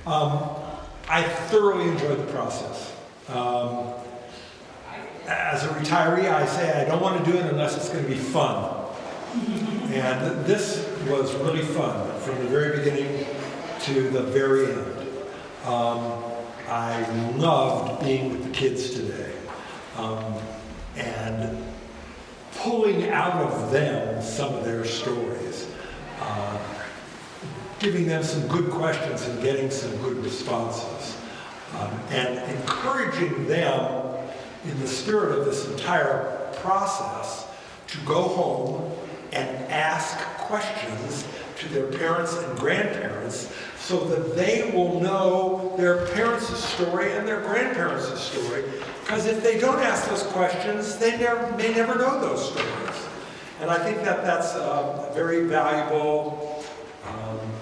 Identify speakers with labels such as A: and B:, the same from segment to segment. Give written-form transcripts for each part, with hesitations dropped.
A: I thoroughly enjoyed the process. As a retiree, I say I don't want to do it unless it's going to be fun. And this was really fun from the very beginning to the very end. I loved being with the kids today and pulling out of them some of their stories, giving them some good questions and getting some good responses, and encouraging them in the spirit of this entire process to go home and ask questions to their parents and grandparents so that they will know their parents' story and their grandparents' story. Because if they don't ask those questions, they may never know those stories. And I think that that's a very valuable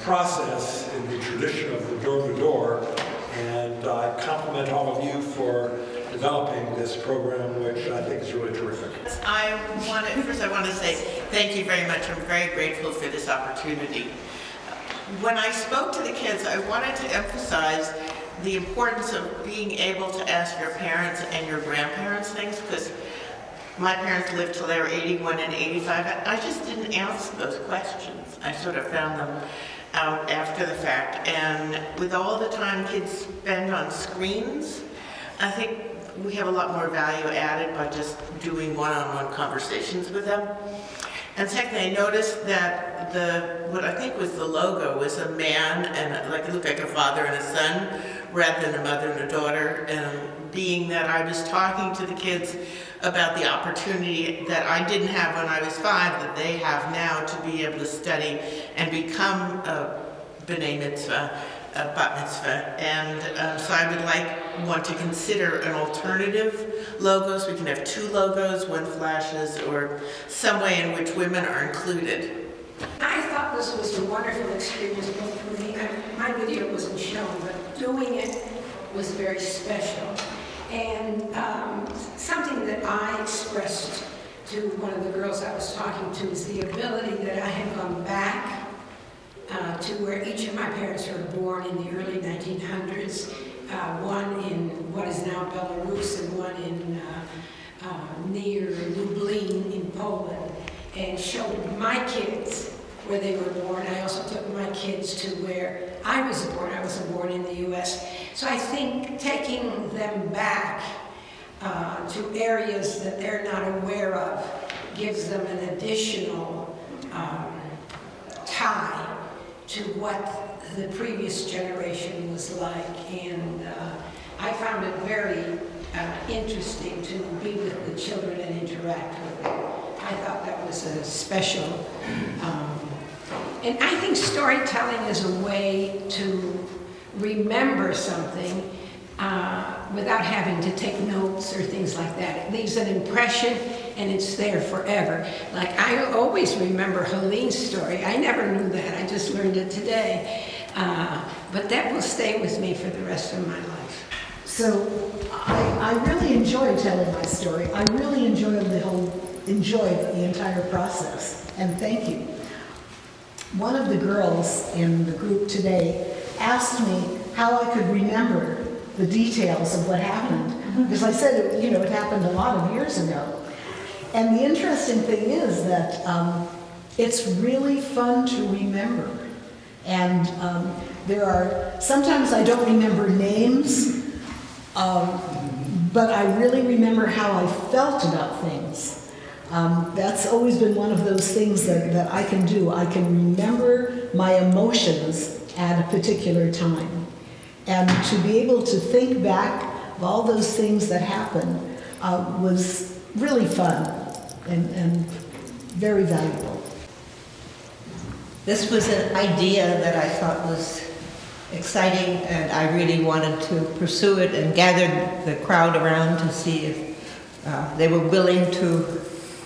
A: process in the tradition of the Dor Vador. And I compliment all of you for developing this program, which I think is really terrific.
B: First I want to say thank you very much. I'm very grateful for this opportunity. When I spoke to the kids, I wanted to emphasize the importance of being able to ask your parents and your grandparents things, because my parents lived till they were 81 and 85. I just didn't ask those questions. I sort of found them out after the fact. And with all the time kids spend on screens, I think we have a lot more value added by just doing one-on-one conversations with them. And secondly, I noticed that what I think was the logo was a man, and it looked like a father and a son rather than a mother and a daughter. And being that I was talking to the kids about the opportunity that I didn't have when I was 5, that they have now to be able to study and become a b'nai mitzvah, a bat mitzvah. And so I would want to consider an alternative logos. We can have 2 logos, one flashes, or some way in which women are included.
C: I thought this was a wonderful experience both for me. My video wasn't shown, but doing it was very special. And something that I expressed to one of the girls I was talking to is the ability that I had gone back to where each of my parents were born in the early 1900s, one in what is now Belarus and one in near Lublin in Poland, and showed my kids where they were born. I also took my kids to where I was born. I was born in the U.S. So I think taking them back to areas that they're not aware of gives them an additional tie to what the previous generation was like. And I found it very interesting to be with the children and interact with them. I thought that was a special, and I think storytelling is a way to remember something without having to take notes or things like that. It leaves an impression and it's there forever. Like, I always remember Helene's story. I never knew that, I just learned it today. But that will stay with me for the rest of my life.
D: So I really enjoy telling my story. I really enjoy the entire process, and thank you. One of the girls in the group today asked me how I could remember the details of what happened, because I said it happened a lot of years ago. And the interesting thing is that it's really fun to remember. And sometimes I don't remember names, but I really remember how I felt about things. That's always been one of those things that I can do. I can remember my emotions at a particular time. And to be able to think back of all those things that happened was really fun and very valuable.
E: This was an idea that I thought was exciting, and I really wanted to pursue it and gathered the crowd around to see if they were willing to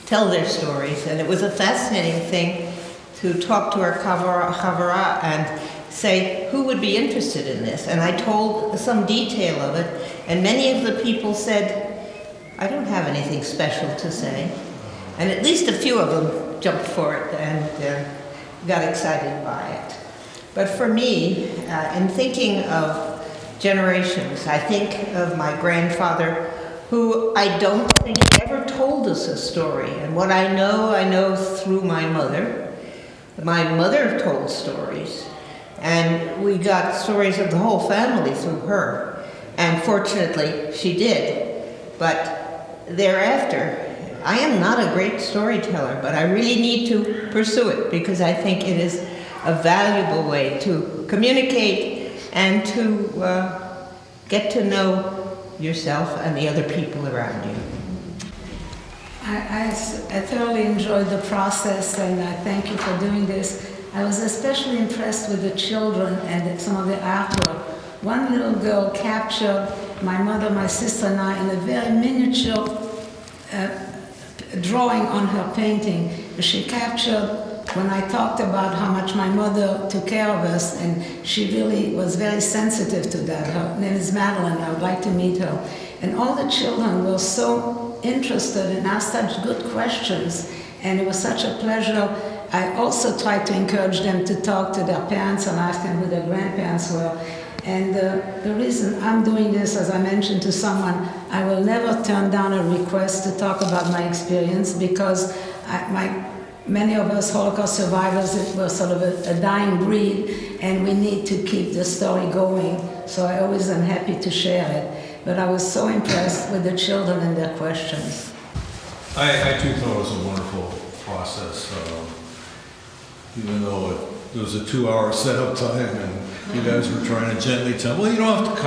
E: tell their stories. And it was a fascinating thing to talk to our chavara and say, who would be interested in this? And I told some detail of it, and many of the people said, I don't have anything special to say. And at least a few of them jumped for it and got excited by it. But for me, in thinking of generations, I think of my grandfather, who I don't think ever told us a story. And what I know through my mother. My mother told stories, and we got stories of the whole family through her. And fortunately, she did. But thereafter, I am not a great storyteller, but I really need to pursue it because I think it is a valuable way to communicate and to get to know yourself and the other people around you.
C: I thoroughly enjoyed the process, and I thank you for doing this. I was especially impressed with the children and some of the artwork. One little girl captured my mother, my sister, and I in a very miniature drawing on her painting. She captured when I talked about how much my mother took care of us, and she really was very sensitive to that. Her name is Madeline. I would like to meet her. And all the children were so interested and asked such good questions, and it was such a pleasure. I also tried to encourage them to talk to their parents and ask them who their grandparents were. And the reason I'm doing this, as I mentioned to someone, I will never turn down a request to talk about my experience, because many of us Holocaust survivors, it was sort of a dying breed, and we need to keep the story going. So I always am happy to share it. But I was so impressed with the children and their questions.
F: I too thought it was a wonderful process, even though it was a 2-hour setup time, and you guys were trying to gently tell, well, you don't have to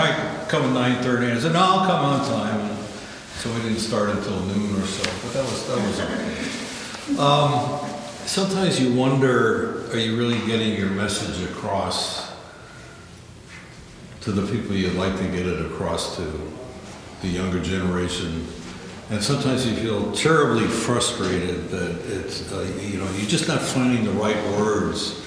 F: come at 9:30. And I said, no, I'll come on time. And so we didn't start until noon or so, but that was okay. Sometimes you wonder, are you really getting your message across to the people you'd like to get it across to, the younger generation? And sometimes you feel terribly frustrated that it's, you're just not finding the right words.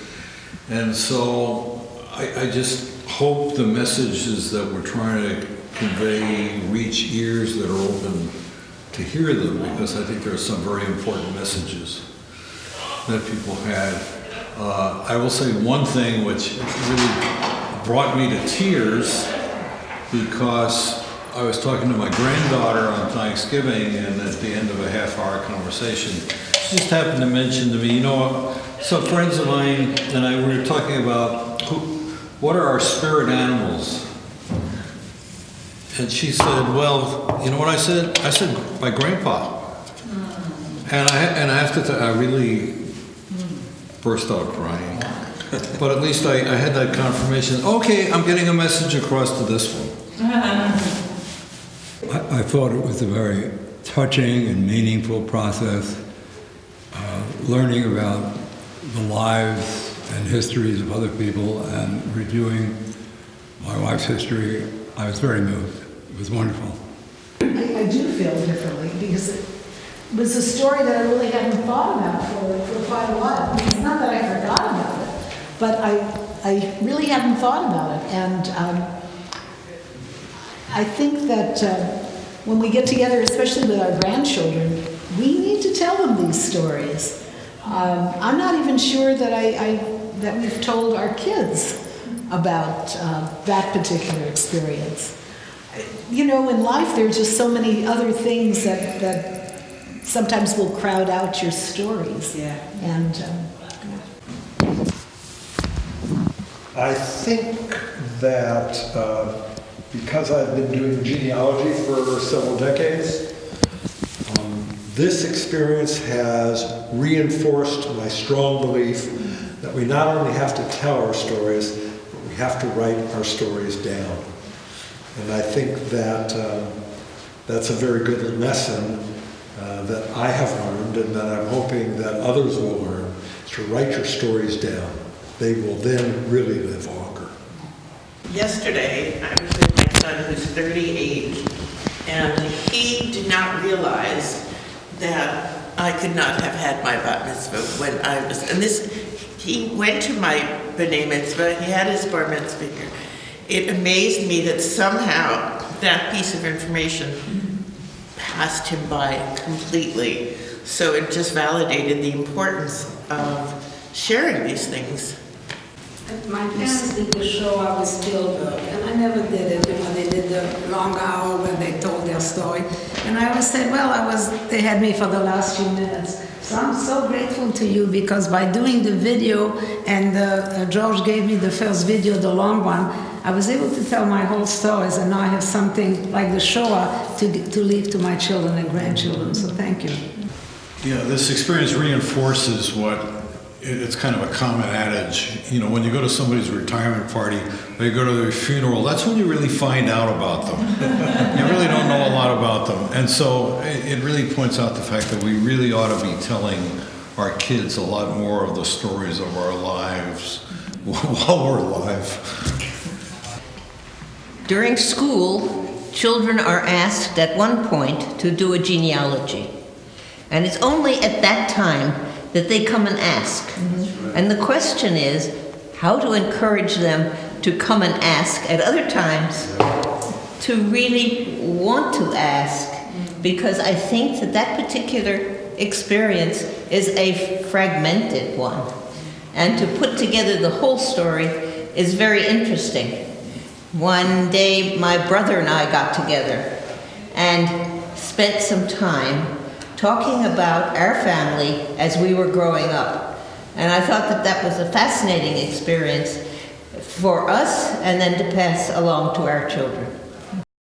F: And so I just hope the messages that we're trying to convey reach ears that are open to hear them, because I think there are some very important messages that people had. I will say one thing which really brought me to tears, because I was talking to my granddaughter on Thanksgiving, and at the end of a half-hour conversation, she just happened to mention to me, some friends of mine and I were talking about what are our spirit animals? And she said, well, you know what I said? I said, my grandpa. And I have to I really burst out crying. But at least I had that confirmation. Okay, I'm getting a message across to this one.
G: I thought it was a very touching and meaningful process, learning about the lives and histories of other people and reviewing my wife's history. I was very moved. It was wonderful.
D: I do feel differently because it was a story that I really hadn't thought about for quite a while. It's not that I forgot about it, but I really hadn't thought about it. And I think that when we get together, especially with our grandchildren, we need to tell them these stories. I'm not even sure that that we've told our kids about that particular experience. In life there's just so many other things that sometimes will crowd out your stories.
E: Yeah.
D: And
A: I think that because I've been doing genealogy for several decades, this experience has reinforced my strong belief that we not only have to tell our stories, but we have to write our stories down. And I think that that's a very good lesson that I have learned, and that I'm hoping that others will learn, is to write your stories down. They will then really live longer.
B: Yesterday, I was with my son who's 38, and he did not realize that I could not have had my bat mitzvah when I was, he went to my b'nai mitzvah, he had his bar mitzvah here. It amazed me that somehow that piece of information passed him by completely. So it just validated the importance of sharing these things.
C: My parents did the show, I was Spielberg, and I never did it. They did the long hour when they told their story. And I always said, they had me for the last few minutes. So I'm so grateful to you because by doing the video, and George gave me the first video, the long one, I was able to tell my whole stories, and now I have something like the Shoah to leave to my children and grandchildren. So thank you.
F: Yeah, this experience reinforces it's kind of a common adage. You know, when you go to somebody's retirement party or you go to their funeral, that's when you really find out about them. You really don't know a lot about them. And so it really points out the fact that we really ought to be telling our kids a lot more of the stories of our lives while we're alive.
E: During school, children are asked at one point to do a genealogy. And it's only at that time that they come and ask. And the question is how to encourage them to come and ask at other times, to really want to ask, because I think that particular experience is a fragmented one. And to put together the whole story is very interesting. One day my brother and I got together and spent some time talking about our family as we were growing up. And I thought that was a fascinating experience for us and then to pass along to our children.